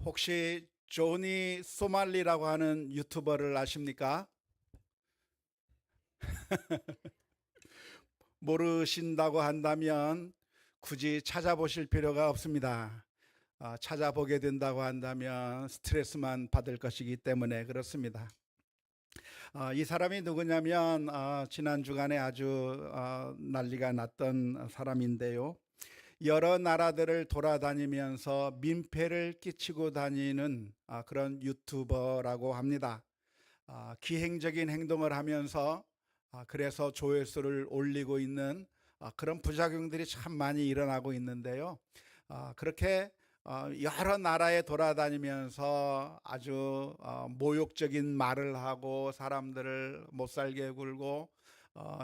혹시 조니 소말리라고 하는 유튜버를 아십니까? 모르신다고 한다면 굳이 찾아보실 필요가 없습니다. 찾아보게 된다고 한다면 스트레스만 받을 것이기 때문에 그렇습니다. 이 사람이 누구냐면 지난 주간에 아주 난리가 났던 사람인데요. 여러 나라들을 돌아다니면서 민폐를 끼치고 다니는 그런 유튜버라고 합니다. 기행적인 행동을 하면서 그래서 조회수를 올리고 있는 그런 부작용들이 참 많이 일어나고 있는데요. 그렇게 여러 나라에 돌아다니면서 아주 모욕적인 말을 하고 사람들을 못살게 굴고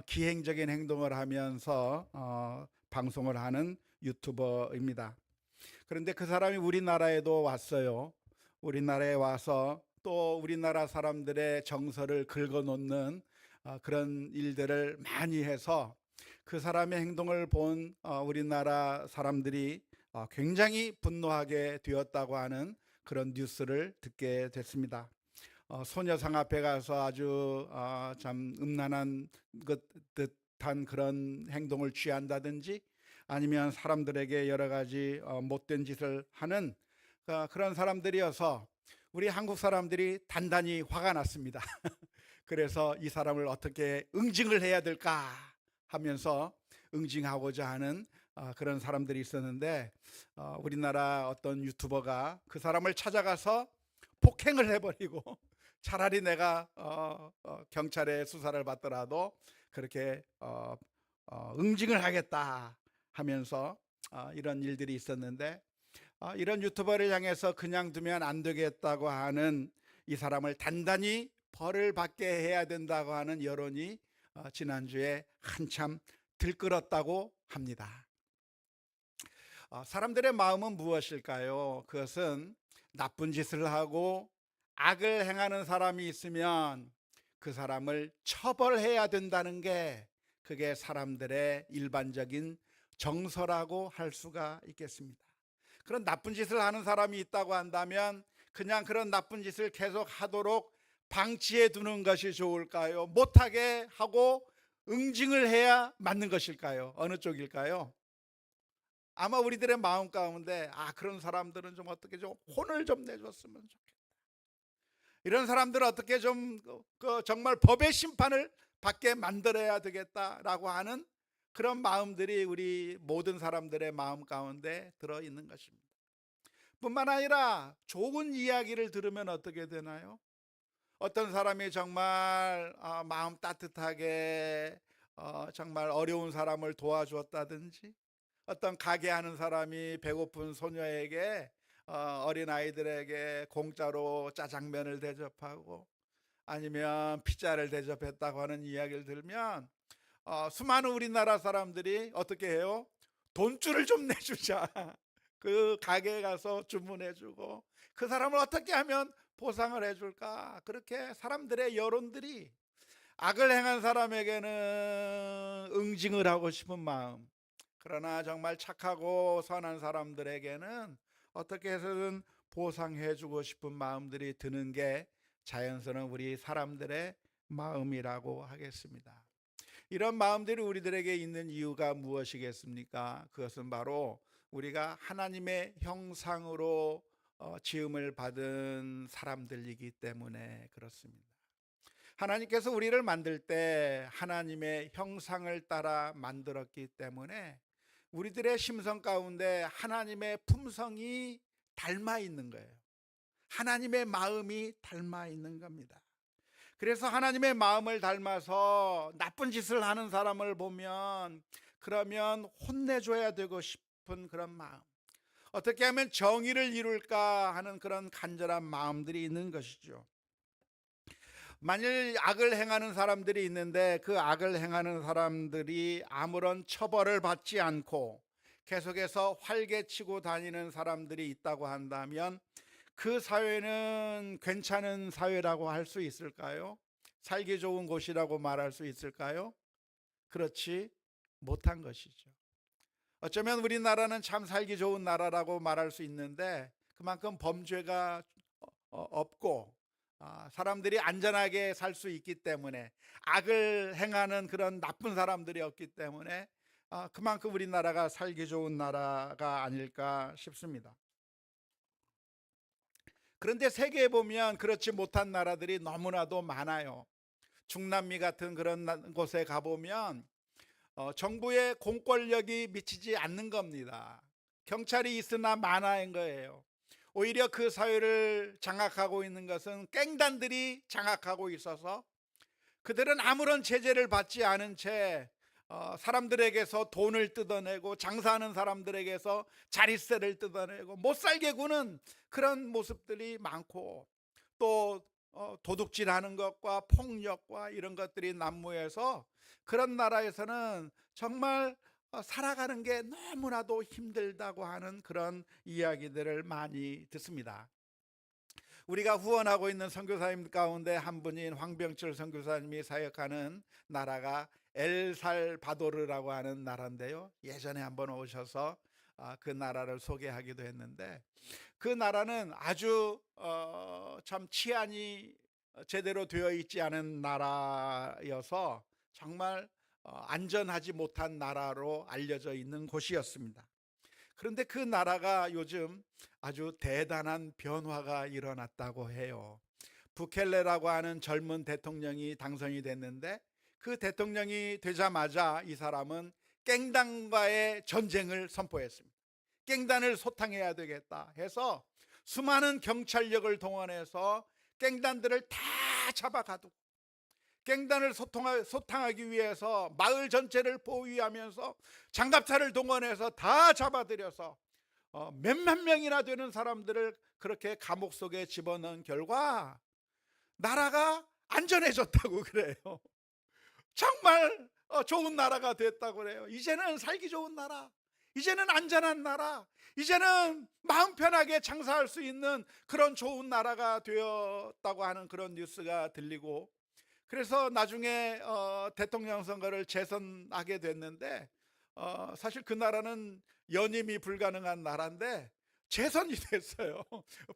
기행적인 행동을 하면서 방송을 하는 유튜버입니다. 그런데 그 사람이 우리나라에도 왔어요. 우리나라에 와서 또 우리나라 사람들의 정서를 긁어놓는 그런 일들을 많이 해서 그 사람의 행동을 본 우리나라 사람들이 굉장히 분노하게 되었다고 하는 그런 뉴스를 듣게 됐습니다. 소녀상 앞에 가서 아주 참 음란한 것 듯한 그런 행동을 취한다든지 아니면 사람들에게 여러 가지 못된 짓을 하는 그런 사람들이어서 우리 한국 사람들이 단단히 화가 났습니다. 그래서 이 사람을 어떻게 응징을 해야 될까 하면서 응징하고자 하는 그런 사람들이 있었는데 우리나라 어떤 유튜버가 그 사람을 찾아가서 폭행을 해버리고 차라리 내가 경찰의 수사를 받더라도 그렇게 응징을 하겠다 하면서 이런 일들이 있었는데 이런 유튜버를 향해서 그냥 두면 안 되겠다고 하는 이 사람을 단단히 벌을 받게 해야 된다고 하는 여론이 지난주에 한참 들끓었다고 합니다. 사람들의 마음은 무엇일까요? 그것은 나쁜 짓을 하고 악을 행하는 사람이 있으면 그 사람을 처벌해야 된다는 게 그게 사람들의 일반적인 정서라고 할 수가 있겠습니다. 그런 나쁜 짓을 하는 사람이 있다고 한다면 그냥 그런 나쁜 짓을 계속 하도록 방치해 두는 것이 좋을까요? 못하게 하고 응징을 해야 맞는 것일까요? 어느 쪽일까요? 아마 우리들의 마음 가운데 그런 사람들은 좀 어떻게 좀 혼을 좀 내줬으면 좋겠다. 이런 사람들은 어떻게 좀 정말 법의 심판을 받게 만들어야 되겠다라고 하는 그런 마음들이 우리 모든 사람들의 마음 가운데 들어있는 것입니다. 뿐만 아니라 좋은 이야기를 들으면 어떻게 되나요? 어떤 사람이 정말 마음 따뜻하게 정말 어려운 사람을 도와주었다든지 어떤 가게 하는 사람이 배고픈 소녀에게 어린 아이들에게 공짜로 짜장면을 대접하고 아니면 피자를 대접했다고 하는 이야기를 들으면 수많은 우리나라 사람들이 어떻게 해요? 돈줄을 좀 내주자. 그 가게에 가서 주문해주고 그 사람을 어떻게 하면 보상을 해줄까? 그렇게 사람들의 여론들이 악을 행한 사람에게는 응징을 하고 싶은 마음, 그러나 정말 착하고 선한 사람들에게는 어떻게 해서든 보상해주고 싶은 마음들이 드는 게 자연스러운 우리 사람들의 마음이라고 하겠습니다. 이런 마음들이 우리들에게 있는 이유가 무엇이겠습니까? 그것은 바로 우리가 하나님의 형상으로 지음을 받은 사람들이기 때문에 그렇습니다. 하나님께서 우리를 만들 때 하나님의 형상을 따라 만들었기 때문에 우리들의 심성 가운데 하나님의 품성이 닮아 있는 거예요. 하나님의 마음이 닮아 있는 겁니다. 그래서 하나님의 마음을 닮아서 나쁜 짓을 하는 사람을 보면 그러면 혼내줘야 되고 싶은 그런 마음, 어떻게 하면 정의를 이룰까 하는 그런 간절한 마음들이 있는 것이죠. 만일 악을 행하는 사람들이 있는데 그 악을 행하는 사람들이 아무런 처벌을 받지 않고 계속해서 활개치고 다니는 사람들이 있다고 한다면 그 사회는 괜찮은 사회라고 할 수 있을까요? 살기 좋은 곳이라고 말할 수 있을까요? 그렇지 못한 것이죠. 어쩌면 우리나라는 참 살기 좋은 나라라고 말할 수 있는데 그만큼 범죄가 없고 사람들이 안전하게 살 수 있기 때문에, 악을 행하는 그런 나쁜 사람들이 없기 때문에 그만큼 우리나라가 살기 좋은 나라가 아닐까 싶습니다. 그런데 세계에 보면 그렇지 못한 나라들이 너무나도 많아요. 중남미 같은 그런 곳에 가보면 정부의 공권력이 미치지 않는 겁니다. 경찰이 있으나 마나인 거예요. 오히려 그 사회를 장악하고 있는 것은 갱단들이 장악하고 있어서 그들은 아무런 제재를 받지 않은 채 사람들에게서 돈을 뜯어내고, 장사하는 사람들에게서 자릿세를 뜯어내고 못 살게 구는 그런 모습들이 많고, 또 도둑질하는 것과 폭력과 이런 것들이 난무해서 그런 나라에서는 정말 살아가는 게 너무나도 힘들다고 하는 그런 이야기들을 많이 듣습니다. 우리가 후원하고 있는 선교사님 가운데 한 분인 황병철 선교사님이 사역하는 나라가 엘살바도르라고 하는 나라인데요, 예전에 한번 오셔서 그 나라를 소개하기도 했는데, 그 나라는 아주 참 치안이 제대로 되어 있지 않은 나라여서 정말 안전하지 못한 나라로 알려져 있는 곳이었습니다. 그런데 그 나라가 요즘 아주 대단한 변화가 일어났다고 해요. 부켈레라고 하는 젊은 대통령이 당선이 됐는데, 그 대통령이 되자마자 이 사람은 갱단과의 전쟁을 선포했습니다. 갱단을 소탕해야 되겠다 해서 수많은 경찰력을 동원해서 갱단들을 다 잡아가두고, 갱단을 소탕하기 위해서 마을 전체를 보위하면서 장갑차를 동원해서 다 잡아들여서 몇만 명이나 되는 사람들을 그렇게 감옥 속에 집어넣은 결과 나라가 안전해졌다고 그래요. 정말 좋은 나라가 됐다고 그래요. 이제는 살기 좋은 나라, 이제는 안전한 나라, 이제는 마음 편하게 장사할 수 있는 그런 좋은 나라가 되었다고 하는 그런 뉴스가 들리고, 그래서 나중에 대통령 선거를 재선하게 됐는데, 사실 그 나라는 연임이 불가능한 나라인데 재선이 됐어요.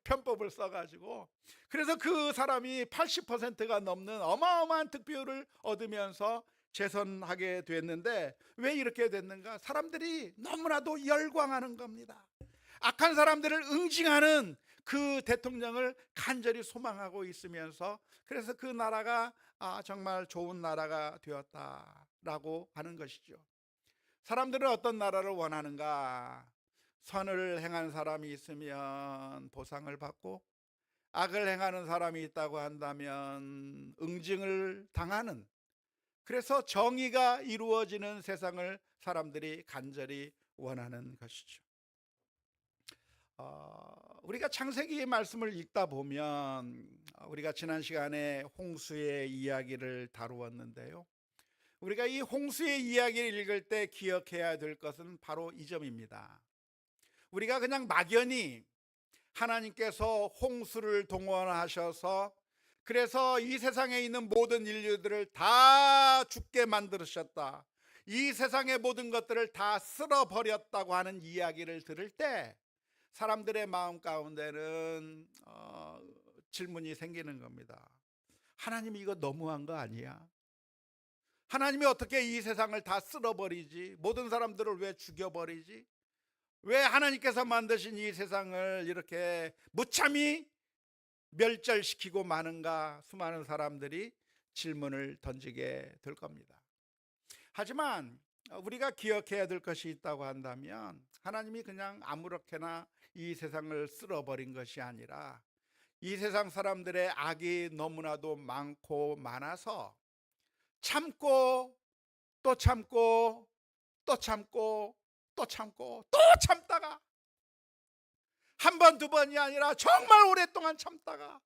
편법을 써가지고. 그래서 그 사람이 80%가 넘는 어마어마한 득표를 얻으면서 재선하게 됐는데, 왜 이렇게 됐는가? 사람들이 너무나도 열광하는 겁니다. 악한 사람들을 응징하는 그 대통령을 간절히 소망하고 있으면서, 그래서 그 나라가 정말 좋은 나라가 되었다라고 하는 것이죠. 사람들은 어떤 나라를 원하는가? 선을 행한 사람이 있으면 보상을 받고, 악을 행하는 사람이 있다고 한다면 응징을 당하는, 그래서 정의가 이루어지는 세상을 사람들이 간절히 원하는 것이죠. 우리가 창세기 말씀을 읽다 보면, 우리가 지난 시간에 홍수의 이야기를 다루었는데요, 우리가 이 홍수의 이야기를 읽을 때 기억해야 될 것은 바로 이 점입니다. 우리가 그냥 막연히 하나님께서 홍수를 동원하셔서 그래서 이 세상에 있는 모든 인류들을 다 죽게 만드셨다, 이 세상의 모든 것들을 다 쓸어버렸다고 하는 이야기를 들을 때 사람들의 마음 가운데는 질문이 생기는 겁니다. 하나님이 이거 너무한 거 아니야? 하나님이 어떻게 이 세상을 다 쓸어버리지? 모든 사람들을 왜 죽여버리지? 왜 하나님께서 만드신 이 세상을 이렇게 무참히 멸절시키고 마는가? 수많은 사람들이 질문을 던지게 될 겁니다. 하지만 우리가 기억해야 될 것이 있다고 한다면, 하나님이 그냥 아무렇게나 이 세상을 쓸어버린 것이 아니라 이 세상 사람들의 악이 너무나도 많고 많아서 참고 또 참고 또 참고 또 참고 또 참다가, 한 번 두 번이 아니라 정말 오랫동안 참다가,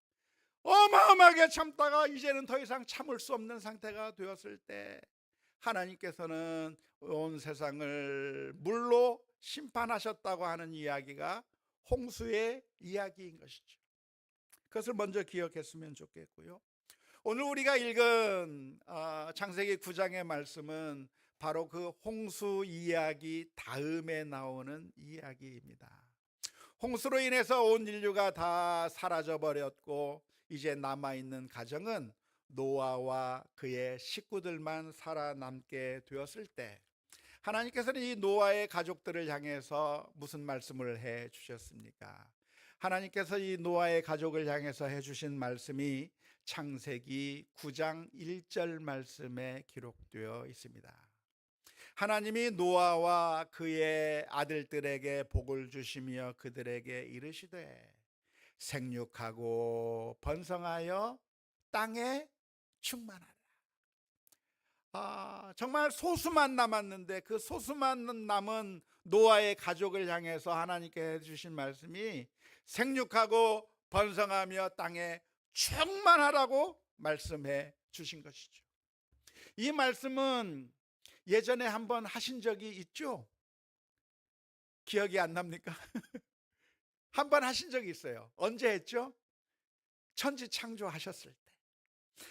어마어마하게 참다가 이제는 더 이상 참을 수 없는 상태가 되었을 때 하나님께서는 온 세상을 물로 심판하셨다고 하는 이야기가 홍수의 이야기인 것이죠. 그것을 먼저 기억했으면 좋겠고요. 오늘 우리가 읽은 창세기 9장의 말씀은 바로 그 홍수 이야기 다음에 나오는 이야기입니다. 홍수로 인해서 온 인류가 다 사라져 버렸고 이제 남아있는 가정은 노아와 그의 식구들만 살아남게 되었을 때, 하나님께서는 이 노아의 가족들을 향해서 무슨 말씀을 해 주셨습니까? 하나님께서 이 노아의 가족을 향해서 해 주신 말씀이 창세기 9장 1절 말씀에 기록되어 있습니다. 하나님이 노아와 그의 아들들에게 복을 주시며 그들에게 이르시되 생육하고 번성하여 땅에 충만하라. 정말 소수만 남았는데 그 소수만 남은 노아의 가족을 향해서 하나님께 해주신 말씀이 생육하고 번성하며 땅에 충만하라고 말씀해 주신 것이죠. 이 말씀은 예전에 한번 하신 적이 있죠? 기억이 안 납니까? 한번 하신 적이 있어요. 언제 했죠? 천지 창조하셨을 때.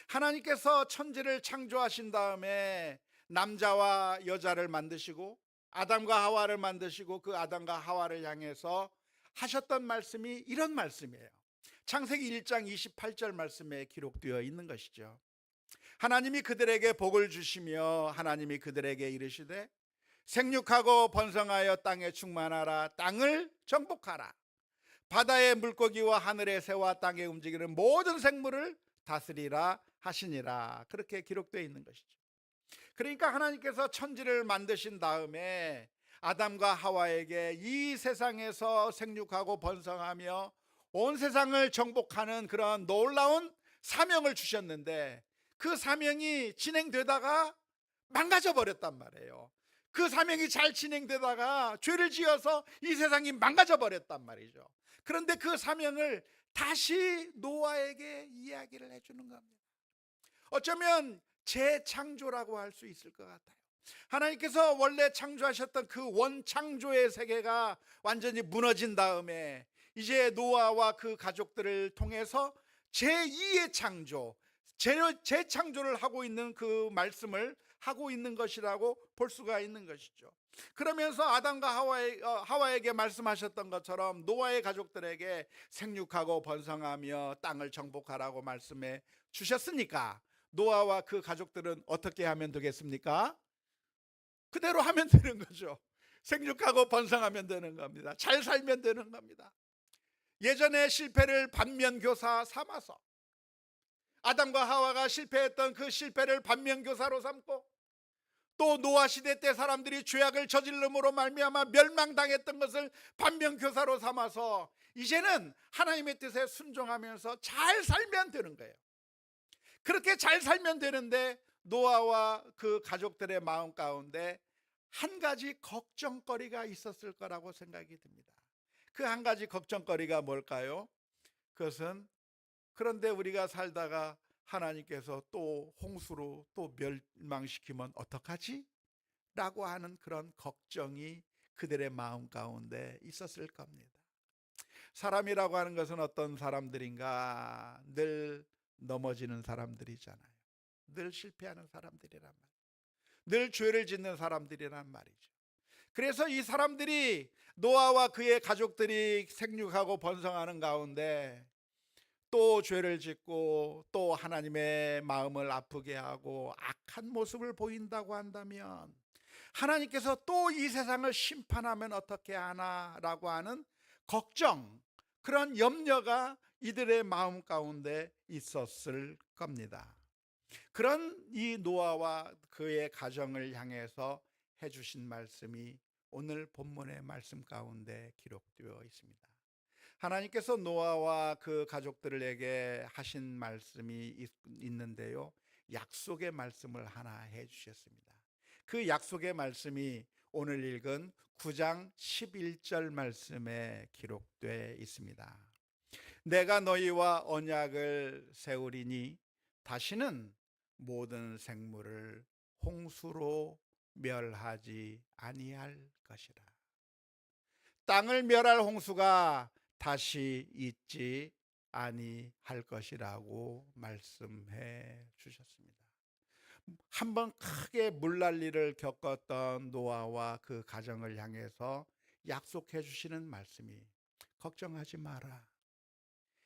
하나님께서 천지를 창조하신 다음에 남자와 여자를 만드시고 아담과 하와를 만드시고 그 아담과 하와를 향해서 하셨던 말씀이 이런 말씀이에요. 창세기 1장 28절 말씀에 기록되어 있는 것이죠. 하나님이 그들에게 복을 주시며 하나님이 그들에게 이르시되 생육하고 번성하여 땅에 충만하라. 땅을 정복하라. 바다의 물고기와 하늘의 새와 땅에 움직이는 모든 생물을 다스리라 하시니라. 그렇게 기록되어 있는 것이죠. 그러니까 하나님께서 천지를 만드신 다음에 아담과 하와에게 이 세상에서 생육하고 번성하며 온 세상을 정복하는 그런 놀라운 사명을 주셨는데 그 사명이 진행되다가 망가져 버렸단 말이에요. 그 사명이 잘 진행되다가 죄를 지어서 이 세상이 망가져 버렸단 말이죠. 그런데 그 사명을 다시 노아에게 이야기를 해주는 겁니다. 어쩌면 재창조라고 할 수 있을 것 같아요. 하나님께서 원래 창조하셨던 그 원창조의 세계가 완전히 무너진 다음에 이제 노아와 그 가족들을 통해서 제2의 창조, 재창조를 하고 있는 그 말씀을 하고 있는 것이라고 볼 수가 있는 것이죠. 그러면서 아담과 하와에게 말씀하셨던 것처럼 노아의 가족들에게 생육하고 번성하며 땅을 정복하라고 말씀해 주셨으니까 노아와 그 가족들은 어떻게 하면 되겠습니까? 그대로 하면 되는 거죠. 생육하고 번성하면 되는 겁니다. 잘 살면 되는 겁니다. 예전에 실패를 반면교사 삼아서 아담과 하와가 실패했던 그 실패를 반면교사로 삼고 또 노아 시대 때 사람들이 죄악을 저질름으로 말미암아 멸망당했던 것을 반면교사로 삼아서 이제는 하나님의 뜻에 순종하면서 잘 살면 되는 거예요. 그렇게 잘 살면 되는데 노아와 그 가족들의 마음 가운데 한 가지 걱정거리가 있었을 거라고 생각이 듭니다. 그 한 가지 걱정거리가 뭘까요? 그것은 그런데 우리가 살다가 하나님께서 또 홍수로 또 멸망시키면 어떡하지? 라고 하는 그런 걱정이 그들의 마음 가운데 있었을 겁니다. 사람이라고 하는 것은 어떤 사람들인가? 늘 넘어지는 사람들이잖아요. 늘 실패하는 사람들이란 말이에요. 늘 죄를 짓는 사람들이란 말이죠. 그래서 이 사람들이 노아와 그의 가족들이 생육하고 번성하는 가운데 또 죄를 짓고 또 하나님의 마음을 아프게 하고 악한 모습을 보인다고 한다면 하나님께서 또 이 세상을 심판하면 어떻게 하나라고 하는 걱정, 그런 염려가 이들의 마음 가운데 있었을 겁니다. 그런 이 노아와 그의 가정을 향해서 해주신 말씀이 오늘 본문의 말씀 가운데 기록되어 있습니다. 하나님께서 노아와 그 가족들에게 하신 말씀이 있는데요, 약속의 말씀을 하나 해주셨습니다. 그 약속의 말씀이 오늘 읽은 9장 11절 말씀에 기록되어 있습니다. 내가 너희와 언약을 세우리니 다시는 모든 생물을 홍수로 멸하지 아니할 것이라. 땅을 멸할 홍수가 다시 있지 아니할 것이라고 말씀해 주셨습니다. 한번 크게 물난리를 겪었던 노아와 그 가정을 향해서 약속해 주시는 말씀이 걱정하지 마라.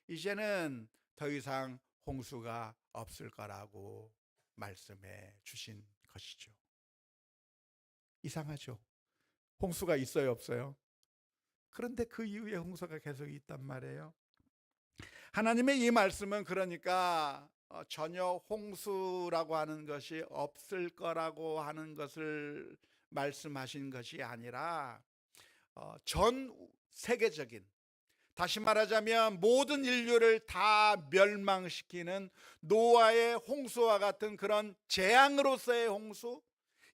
이제는 더 이상 홍수가 없을 거라고 말씀해 주신 것이죠. 이상하죠? 홍수가 있어요, 없어요? 그런데 그 이후에 홍수가 계속 있단 말이에요. 하나님의 이 말씀은 그러니까 전혀 홍수라고 하는 것이 없을 거라고 하는 것을 말씀하신 것이 아니라 전 세계적인, 다시 말하자면 모든 인류를 다 멸망시키는 노아의 홍수와 같은 그런 재앙으로서의 홍수,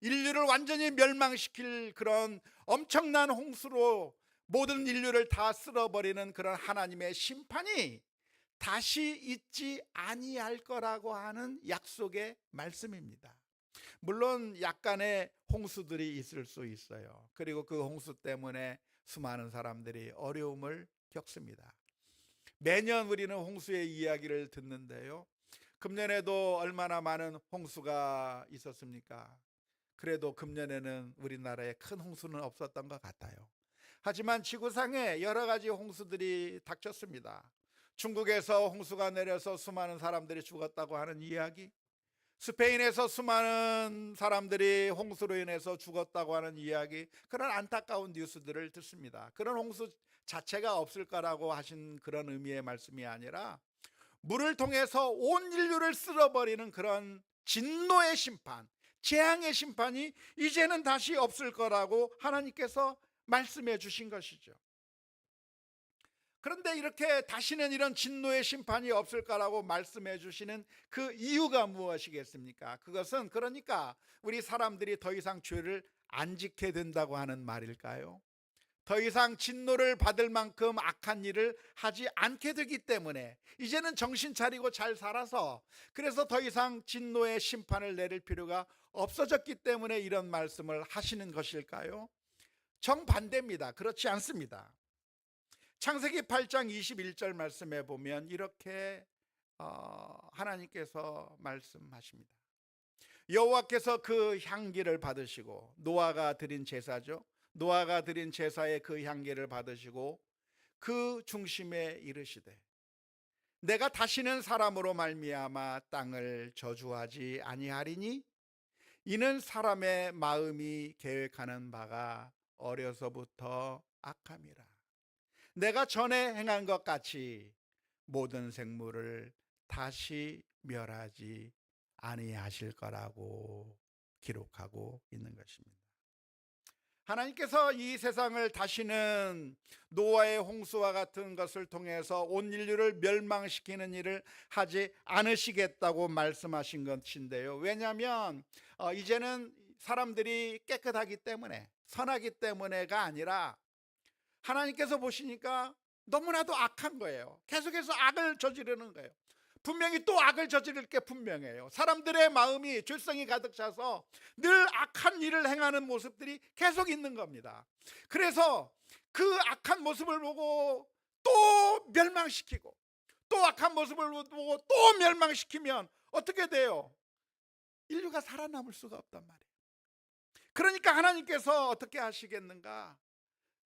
인류를 완전히 멸망시킬 그런 엄청난 홍수로 모든 인류를 다 쓸어버리는 그런 하나님의 심판이 다시 있지 아니할 거라고 하는 약속의 말씀입니다. 물론 약간의 홍수들이 있을 수 있어요. 그리고 그 홍수 때문에 수많은 사람들이 어려움을 겪습니다. 매년 우리는 홍수의 이야기를 듣는데요. 금년에도 얼마나 많은 홍수가 있었습니까? 그래도 금년에는 우리나라에 큰 홍수는 없었던 것 같아요. 하지만 지구상에 여러 가지 홍수들이 닥쳤습니다. 중국에서 홍수가 내려서 수많은 사람들이 죽었다고 하는 이야기, 스페인에서 수많은 사람들이 홍수로 인해서 죽었다고 하는 이야기, 그런 안타까운 뉴스들을 듣습니다. 그런 홍수 자체가 없을 거라고 하신 그런 의미의 말씀이 아니라 물을 통해서 온 인류를 쓸어버리는 그런 진노의 심판, 재앙의 심판이 이제는 다시 없을 거라고 하나님께서 말씀해 주신 것이죠. 그런데 이렇게 다시는 이런 진노의 심판이 없을 거라고 말씀해 주시는 그 이유가 무엇이겠습니까? 그것은 그러니까 우리 사람들이 더 이상 죄를 안 짓게 된다고 하는 말일까요? 더 이상 진노를 받을 만큼 악한 일을 하지 않게 되기 때문에 이제는 정신 차리고 잘 살아서, 그래서 더 이상 진노의 심판을 내릴 필요가 없어졌기 때문에 이런 말씀을 하시는 것일까요? 정반대입니다. 그렇지 않습니다. 창세기 8장 21절 말씀에 보면 이렇게 하나님께서 말씀하십니다. 여호와께서 그 향기를 받으시고, 노아가 드린 제사죠, 노아가 드린 제사의 그 향기를 받으시고 그 중심에 이르시되, 내가 다시는 사람으로 말미암아 땅을 저주하지 아니하리니 이는 사람의 마음이 계획하는 바가 어려서부터 악함이라. 내가 전에 행한 것 같이 모든 생물을 다시 멸하지 아니하실 거라고 기록하고 있는 것입니다. 하나님께서 이 세상을 다시는 노아의 홍수와 같은 것을 통해서 온 인류를 멸망시키는 일을 하지 않으시겠다고 말씀하신 것인데요. 왜냐하면 이제는 사람들이 깨끗하기 때문에, 선하기 때문에가 아니라 하나님께서 보시니까 너무나도 악한 거예요. 계속해서 악을 저지르는 거예요. 분명히 또 악을 저지를 게 분명해요. 사람들의 마음이 죄성이 가득 차서 늘 악한 일을 행하는 모습들이 계속 있는 겁니다. 그래서 그 악한 모습을 보고 또 멸망시키고, 또 악한 모습을 보고 또 멸망시키면 어떻게 돼요? 인류가 살아남을 수가 없단 말이에요. 그러니까 하나님께서 어떻게 하시겠는가?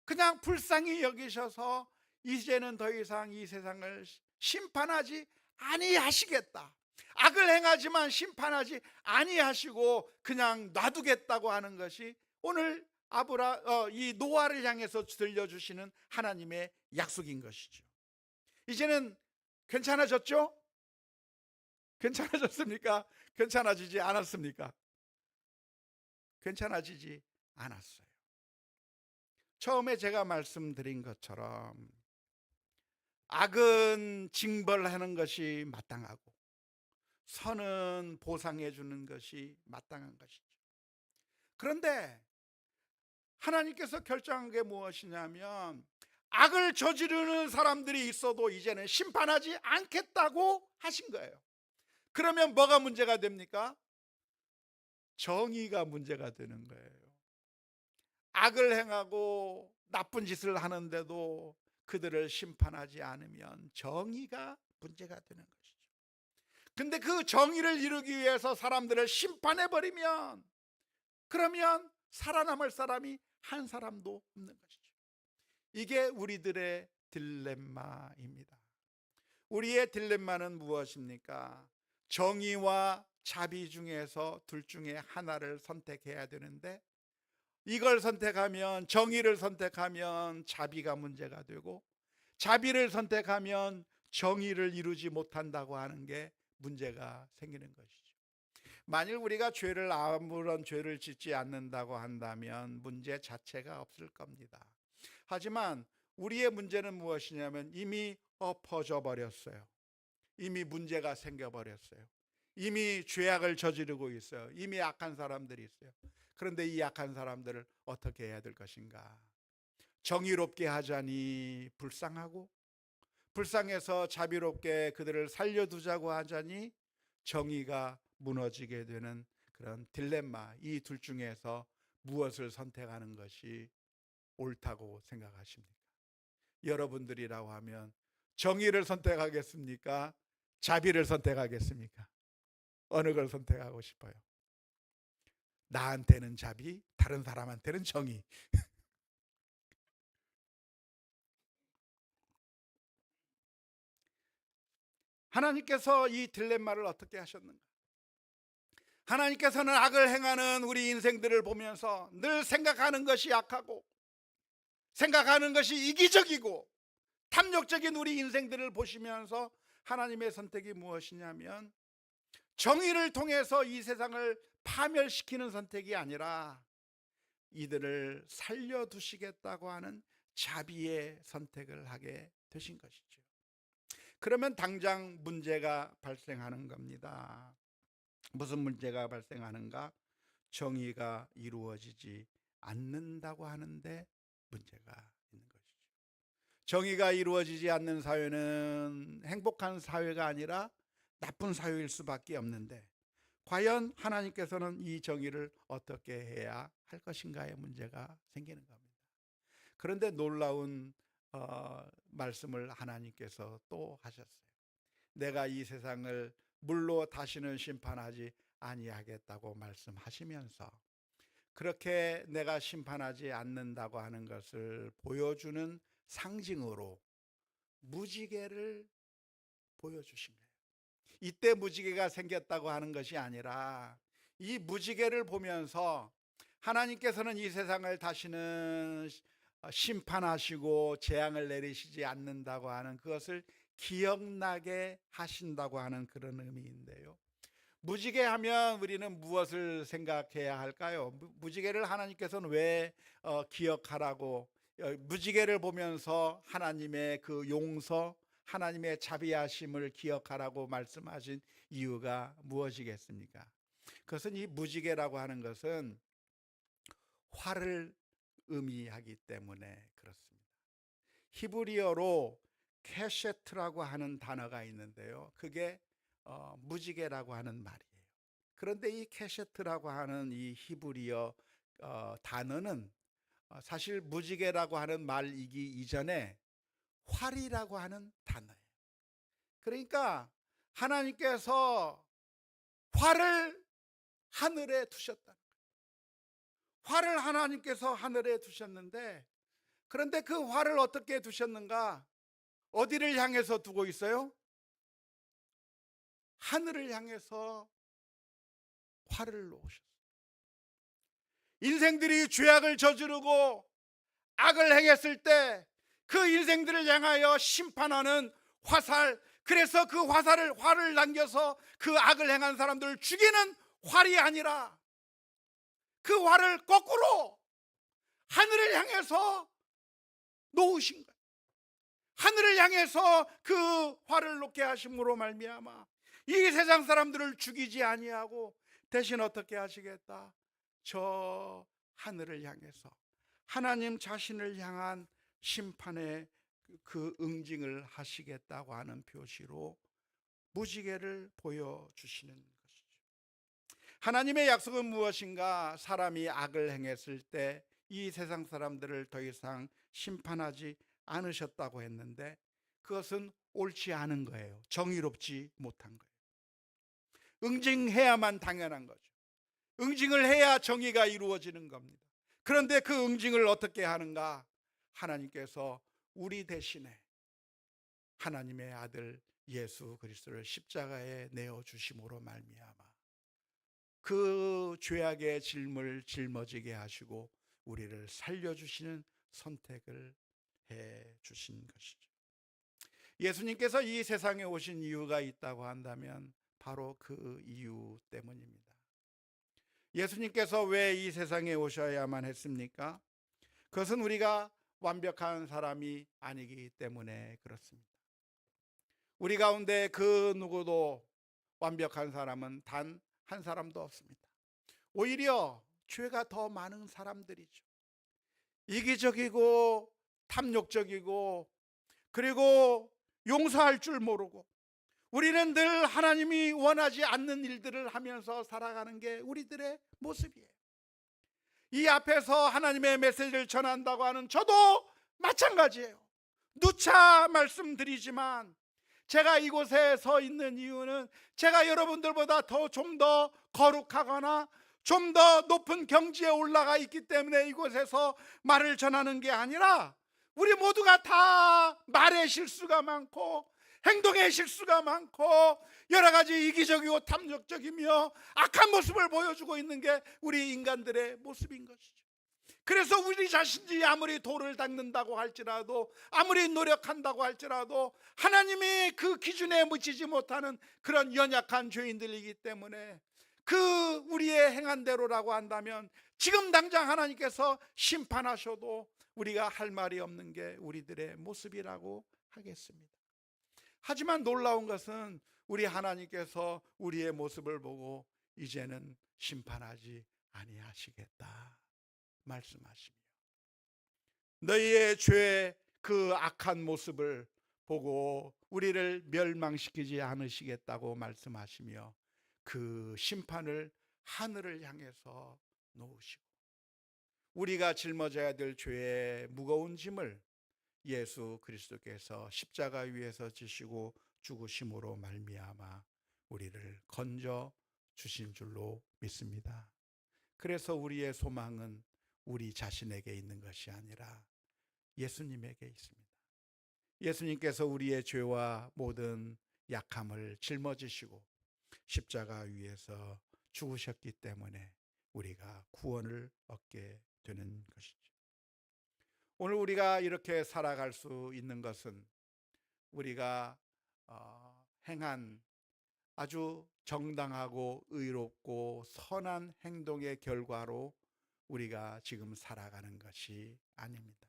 그냥 불쌍히 여기셔서 이제는 더 이상 이 세상을 심판하지 아니하시겠다, 악을 행하지만 심판하지 아니하시고 그냥 놔두겠다고 하는 것이 오늘 이 노아를 향해서 들려주시는 하나님의 약속인 것이죠. 이제는 괜찮아졌죠? 괜찮아졌습니까? 괜찮아지지 않았습니까? 괜찮아지지 않았어요. 처음에 제가 말씀드린 것처럼 악은 징벌하는 것이 마땅하고 선은 보상해 주는 것이 마땅한 것이죠. 그런데 하나님께서 결정한 게 무엇이냐면, 악을 저지르는 사람들이 있어도 이제는 심판하지 않겠다고 하신 거예요. 그러면 뭐가 문제가 됩니까? 정의가 문제가 되는 거예요. 악을 행하고 나쁜 짓을 하는데도 그들을 심판하지 않으면 정의가 문제가 되는 것이죠. 근데 그 정의를 이루기 위해서 사람들을 심판해 버리면, 그러면 살아남을 사람이 한 사람도 없는 것이죠. 이게 우리들의 딜레마입니다. 우리의 딜레마는 무엇입니까? 정의와 자비 중에서 둘 중에 하나를 선택해야 되는데, 이걸 선택하면, 정의를 선택하면 자비가 문제가 되고, 자비를 선택하면 정의를 이루지 못한다고 하는 게 문제가 생기는 것이죠. 만일 우리가 아무런 죄를 짓지 않는다고 한다면 문제 자체가 없을 겁니다. 하지만 우리의 문제는 무엇이냐면 이미 엎어져 버렸어요. 이미 문제가 생겨버렸어요. 이미 죄악을 저지르고 있어요. 이미 악한 사람들이 있어요. 그런데 이 악한 사람들을 어떻게 해야 될 것인가? 정의롭게 하자니 불쌍하고, 불쌍해서 자비롭게 그들을 살려두자고 하자니 정의가 무너지게 되는 그런 딜레마, 이 둘 중에서 무엇을 선택하는 것이 옳다고 생각하십니까? 여러분들이라고 하면 정의를 선택하겠습니까? 자비를 선택하겠습니까? 어느 걸 선택하고 싶어요? 나한테는 자비, 다른 사람한테는 정의. 하나님께서 이 딜레마를 어떻게 하셨는가? 하나님께서는 악을 행하는 우리 인생들을 보면서 늘 생각하는 것이 악하고, 생각하는 것이 이기적이고 탐욕적인 우리 인생들을 보시면서 하나님의 선택이 무엇이냐면, 정의를 통해서 이 세상을 파멸시키는 선택이 아니라 이들을 살려두시겠다고 하는 자비의 선택을 하게 되신 것이죠. 그러면 당장 문제가 발생하는 겁니다. 무슨 문제가 발생하는가? 정의가 이루어지지 않는다고 하는데 문제가 있는 것이죠. 정의가 이루어지지 않는 사회는 행복한 사회가 아니라 나쁜 사회일 수밖에 없는데, 과연 하나님께서는 이 정의를 어떻게 해야 할 것인가의 문제가 생기는 겁니다. 그런데 놀라운 말씀을 하나님께서 또 하셨어요. 내가 이 세상을 물로 다시는 심판하지 아니하겠다고 말씀하시면서, 그렇게 내가 심판하지 않는다고 하는 것을 보여주는 상징으로 무지개를 보여주신 거예요. 이때 무지개가 생겼다고 하는 것이 아니라, 이 무지개를 보면서 하나님께서는 이 세상을 다시는 심판하시고 재앙을 내리시지 않는다고 하는 그것을 기억나게 하신다고 하는 그런 의미인데요. 무지개 하면 우리는 무엇을 생각해야 할까요? 무지개를 하나님께서는 왜 기억하라고, 무지개를 보면서 하나님의 그 용서, 하나님의 자비하심을 기억하라고 말씀하신 이유가 무엇이겠습니까? 그것은, 이 무지개라고 하는 것은 화를 의미하기 때문에 그렇습니다. 히브리어로 케셰트라고 하는 단어가 있는데요, 그게 무지개라고 하는 말이에요. 그런데 이 케셰트라고 하는 이 히브리어 단어는 사실 무지개라고 하는 말이기 이전에 활이라고 하는 단어예요. 그러니까 하나님께서 활을 하늘에 두셨다. 활을 하나님께서 하늘에 두셨는데, 그런데 그 활을 어떻게 두셨는가? 어디를 향해서 두고 있어요? 하늘을 향해서 활을 놓으셨어요. 인생들이 죄악을 저지르고 악을 행했을 때 그 인생들을 향하여 심판하는 화살, 그래서 그 활을 남겨서 그 악을 행한 사람들을 죽이는 활이 아니라 그 활을 거꾸로 하늘을 향해서 놓으신 거예요. 하늘을 향해서 그 활을 놓게 하심으로 말미암아 이 세상 사람들을 죽이지 아니하고 대신 어떻게 하시겠다? 저 하늘을 향해서 하나님 자신을 향한 심판의 그 응징을 하시겠다고 하는 표시로 무지개를 보여주시는 것이죠. 하나님의 약속은 무엇인가? 사람이 악을 행했을 때 이 세상 사람들을 더 이상 심판하지 않으셨다고 했는데, 그것은 옳지 않은 거예요. 정의롭지 못한 거예요. 응징해야만 당연한 거죠. 응징을 해야 정의가 이루어지는 겁니다. 그런데 그 응징을 어떻게 하는가? 하나님께서 우리 대신에 하나님의 아들 예수 그리스도를 십자가에 내어 주심으로 말미암아 그 죄악의 짐을 짊어지게 하시고 우리를 살려주시는 선택을 해 주신 것이죠. 예수님께서 이 세상에 오신 이유가 있다고 한다면 바로 그 이유 때문입니다. 예수님께서 왜 이 세상에 오셔야만 했습니까? 그것은 우리가 완벽한 사람이 아니기 때문에 그렇습니다. 우리 가운데 그 누구도 완벽한 사람은 단 한 사람도 없습니다. 오히려 죄가 더 많은 사람들이죠. 이기적이고 탐욕적이고 그리고 용서할 줄 모르고 우리는 늘 하나님이 원하지 않는 일들을 하면서 살아가는 게 우리들의 모습이에요. 이 앞에서 하나님의 메시지를 전한다고 하는 저도 마찬가지예요. 누차 말씀드리지만 제가 이곳에 서 있는 이유는 제가 여러분들보다 좀 더 거룩하거나 좀 더 높은 경지에 올라가 있기 때문에 이곳에서 말을 전하는 게 아니라 우리 모두가 다 말의 실수가 많고 행동의 실수가 많고 여러 가지 이기적이고 탐욕적이며 악한 모습을 보여주고 있는 게 우리 인간들의 모습인 것이죠. 그래서 우리 자신이 아무리 돌을 닦는다고 할지라도 아무리 노력한다고 할지라도 하나님이 그 기준에 미치지 못하는 그런 연약한 죄인들이기 때문에 그 우리의 행한 대로라고 한다면 지금 당장 하나님께서 심판하셔도 우리가 할 말이 없는 게 우리들의 모습이라고 하겠습니다. 하지만 놀라운 것은 우리 하나님께서 우리의 모습을 보고 이제는 심판하지 아니하시겠다 말씀하시며 너희의 죄의 그 악한 모습을 보고 우리를 멸망시키지 않으시겠다고 말씀하시며 그 심판을 하늘을 향해서 놓으시고 우리가 짊어져야 될 죄의 무거운 짐을 예수 그리스도께서 십자가 위에서 지시고 죽으심으로 말미암아 우리를 건져 주신 줄로 믿습니다. 그래서 우리의 소망은 우리 자신에게 있는 것이 아니라 예수님에게 있습니다. 예수님께서 우리의 죄와 모든 약함을 짊어지시고 십자가 위에서 죽으셨기 때문에 우리가 구원을 얻게 되는 것이죠. 오늘 우리가 이렇게 살아갈 수 있는 것은 우리가 행한 아주 정당하고 의롭고 선한 행동의 결과로 우리가 지금 살아가는 것이 아닙니다.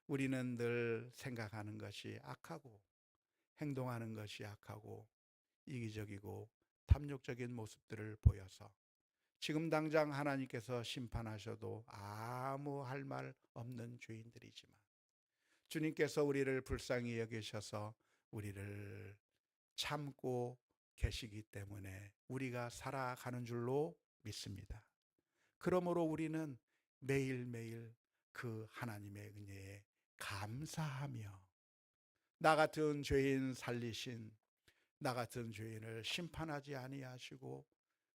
우리는 늘 생각하는 것이 악하고 행동하는 것이 악하고 이기적이고 탐욕적인 모습들을 보여서 지금 당장 하나님께서 심판하셔도 아무 할 말 없는 죄인들이지만 주님께서 우리를 불쌍히 여기셔서 우리를 참고 계시기 때문에 우리가 살아가는 줄로 믿습니다. 그러므로 우리는 매일매일 그 하나님의 은혜에 감사하며 나 같은 죄인 살리신 나 같은 죄인을 심판하지 아니하시고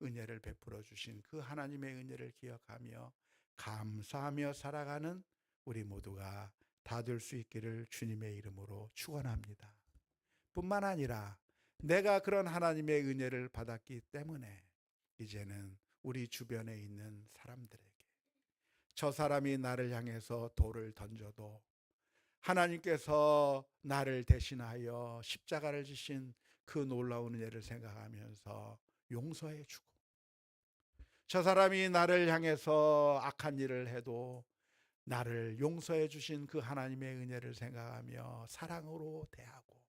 은혜를 베풀어 주신 그 하나님의 은혜를 기억하며 감사하며 살아가는 우리 모두가 다 될 수 있기를 주님의 이름으로 축원합니다. 뿐만 아니라 내가 그런 하나님의 은혜를 받았기 때문에 이제는 우리 주변에 있는 사람들에게 저 사람이 나를 향해서 돌을 던져도 하나님께서 나를 대신하여 십자가를 지신 그 놀라운 은혜를 생각하면서 용서해 주고 저 사람이 나를 향해서 악한 일을 해도 나를 용서해 주신 그 하나님의 은혜를 생각하며 사랑으로 대하고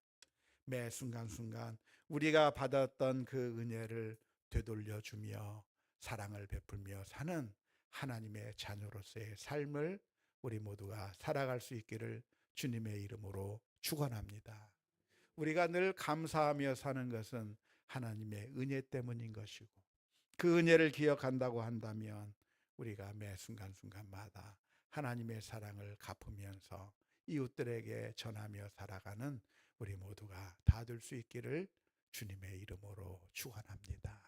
매 순간순간 우리가 받았던 그 은혜를 되돌려주며 사랑을 베풀며 사는 하나님의 자녀로서의 삶을 우리 모두가 살아갈 수 있기를 주님의 이름으로 축원합니다. 우리가 늘 감사하며 사는 것은 하나님의 은혜 때문인 것이고 그 은혜를 기억한다고 한다면 우리가 매 순간순간마다 하나님의 사랑을 갚으면서 이웃들에게 전하며 살아가는 우리 모두가 다 될 수 있기를 주님의 이름으로 축원합니다.